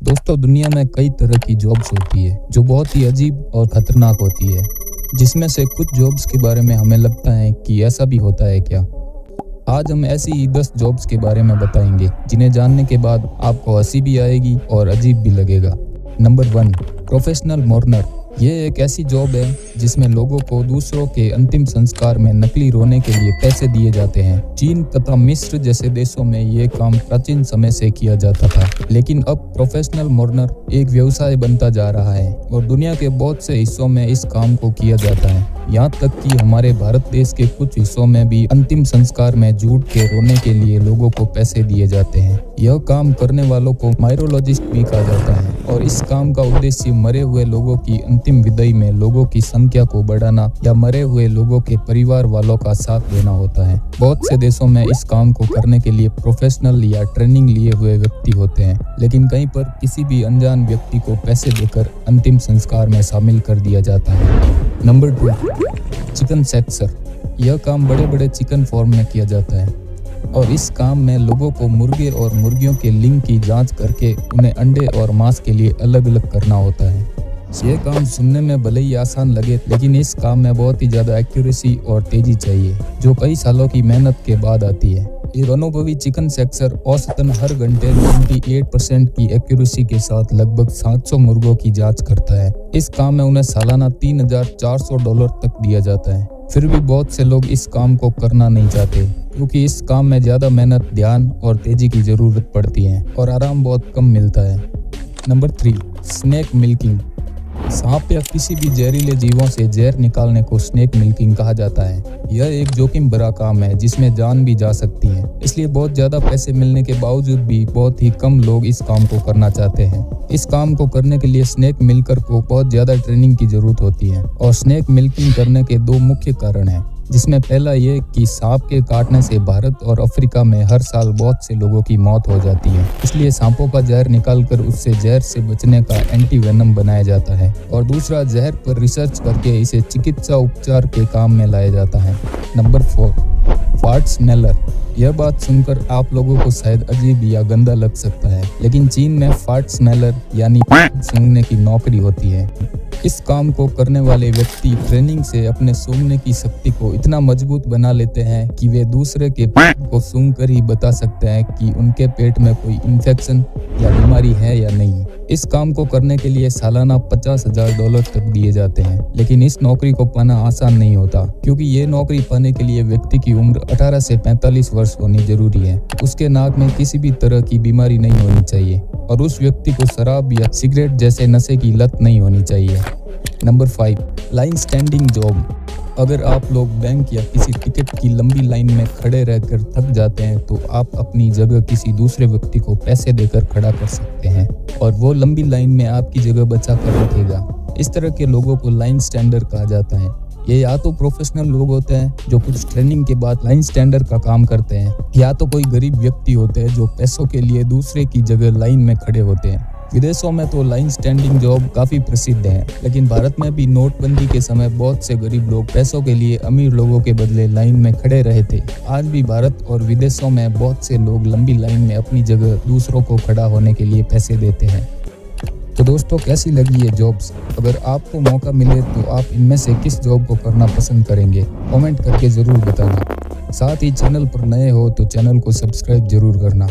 दोस्तों, दुनिया में कई तरह की जॉब्स होती है जो बहुत ही अजीब और खतरनाक होती है, जिसमें से कुछ जॉब्स के बारे में हमें लगता है कि ऐसा भी होता है क्या। आज हम ऐसी ही 10 जॉब्स के बारे में बताएंगे जिन्हें जानने के बाद आपको हंसी भी आएगी और अजीब भी लगेगा। Number 1, professional mourner. ये एक ऐसी जॉब है जिसमें लोगों को दूसरों के अंतिम संस्कार में नकली रोने के लिए पैसे दिए जाते हैं। चीन तथा मिस्र जैसे देशों में ये काम प्राचीन समय से किया जाता था, लेकिन अब प्रोफेशनल मोर्नर एक व्यवसाय बनता जा रहा है और दुनिया के बहुत से हिस्सों में इस काम को किया जाता है। यहाँ तक कि हमारे भारत देश के कुछ हिस्सों में भी अंतिम संस्कार में झूठ के रोने के लिए लोगों को पैसे दिए जाते हैं। यह काम करने वालों को मायरोलॉजिस्ट भी कहा जाता है और इस काम का उद्देश्य मरे हुए लोगों की अंतिम विदाई में लोगों की संख्या को बढ़ाना या मरे हुए लोगों के परिवार वालों का साथ देना होता है। बहुत से देशों में इस काम को करने के लिए प्रोफेशनल या ट्रेनिंग लिए हुए व्यक्ति होते हैं, लेकिन कहीं पर किसी भी अनजान व्यक्ति को पैसे देकर अंतिम संस्कार में शामिल कर दिया जाता है। Number 2, chicken sexer. यह काम बड़े बड़े चिकन फार्म में किया जाता है और इस काम में लोगों को मुर्गे और मुर्गियों के लिंग की जांच करके उन्हें अंडे और मांस के लिए अलग अलग करना होता है। यह काम सुनने में भले ही आसान लगे, लेकिन इस काम में बहुत ही ज्यादा एक्यूरेसी और तेजी चाहिए, जो कई सालों की मेहनत के बाद आती है। एक अनुभवी चिकन सेक्सर औसतन हर घंटे 98% की एक्यूरेसी के साथ लगभग 700 मुर्गों की जांच करता है। इस काम में उन्हें सालाना $3,400 तक दिया जाता है। फिर भी बहुत से लोग इस काम को करना नहीं चाहते, क्योंकि इस काम में ज्यादा मेहनत, ध्यान और तेजी की जरूरत पड़ती है और आराम बहुत कम मिलता है। Number 3, snake milking. सांप या किसी भी जहरीले जीवों से जहर निकालने को स्नेक मिल्किंग कहा जाता है। यह एक जोखिम भरा काम है जिसमें जान भी जा सकती है, इसलिए बहुत ज्यादा पैसे मिलने के बावजूद भी बहुत ही कम लोग इस काम को करना चाहते हैं। इस काम को करने के लिए स्नेक मिल्कर को बहुत ज्यादा ट्रेनिंग की जरूरत होती है और स्नेक मिल्किंग करने के 2 मुख्य कारण हैं, जिसमें पहला ये कि सांप के काटने से भारत और अफ्रीका में हर साल बहुत से लोगों की मौत हो जाती है, इसलिए सांपों का जहर निकालकर उससे जहर से बचने का एंटी वेनम बनाया जाता है। और दूसरा, जहर पर रिसर्च करके इसे चिकित्सा उपचार के काम में लाया जाता है। Number 4, fart smeller. यह बात सुनकर आप लोगों को शायद अजीब या गंदा लग सकता है, लेकिन चीन में फार्ट स्मेलर यानी सूंघने की नौकरी होती है। इस काम को करने वाले व्यक्ति ट्रेनिंग से अपने सूंघने की शक्ति को इतना मजबूत बना लेते हैं कि वे दूसरे के पेट को सूंघकर ही बता सकते हैं कि उनके पेट में कोई इन्फेक्शन या बीमारी है या नहीं। इस काम को करने के लिए सालाना $50,000 तक दिए जाते हैं, लेकिन इस नौकरी को पाना आसान नहीं होता, क्योंकि ये नौकरी पाने के लिए व्यक्ति की उम्र 18 से 45 वर्ष होनी जरूरी है। उसके नाक में किसी भी तरह की बीमारी नहीं होनी चाहिए और उस व्यक्ति को शराब या सिगरेट जैसे नशे की लत नहीं होनी चाहिए। Number 5, line standing job. अगर आप लोग बैंक या किसी टिकट की लंबी लाइन में खड़े रहकर थक जाते हैं, तो आप अपनी जगह किसी दूसरे व्यक्ति को पैसे देकर खड़ा कर सकते हैं और वो लंबी लाइन में आपकी जगह बचा कर रखेगा। इस तरह के लोगों को लाइन स्टैंडर कहा जाता है। ये या तो प्रोफेशनल लोग होते हैं जो कुछ ट्रेनिंग के बाद लाइन स्टैंडर का काम करते हैं, या तो कोई गरीब व्यक्ति होते हैं जो पैसों के लिए दूसरे की जगह लाइन में खड़े होते हैं। विदेशों में तो लाइन स्टैंडिंग जॉब काफी प्रसिद्ध है, लेकिन भारत में भी नोटबंदी के समय बहुत से गरीब लोग पैसों के लिए अमीर लोगों के बदले लाइन में खड़े रहे थे। आज भी भारत और विदेशों में बहुत से लोग लंबी लाइन में अपनी जगह दूसरों को खड़ा होने के लिए पैसे देते हैं। तो दोस्तों, कैसी लगी ये जॉब्स? अगर आपको मौका मिले तो आप इनमें से किस जॉब को करना पसंद करेंगे? कमेंट करके जरूर बताना। साथ ही चैनल पर नए हो तो चैनल को सब्सक्राइब जरूर करना।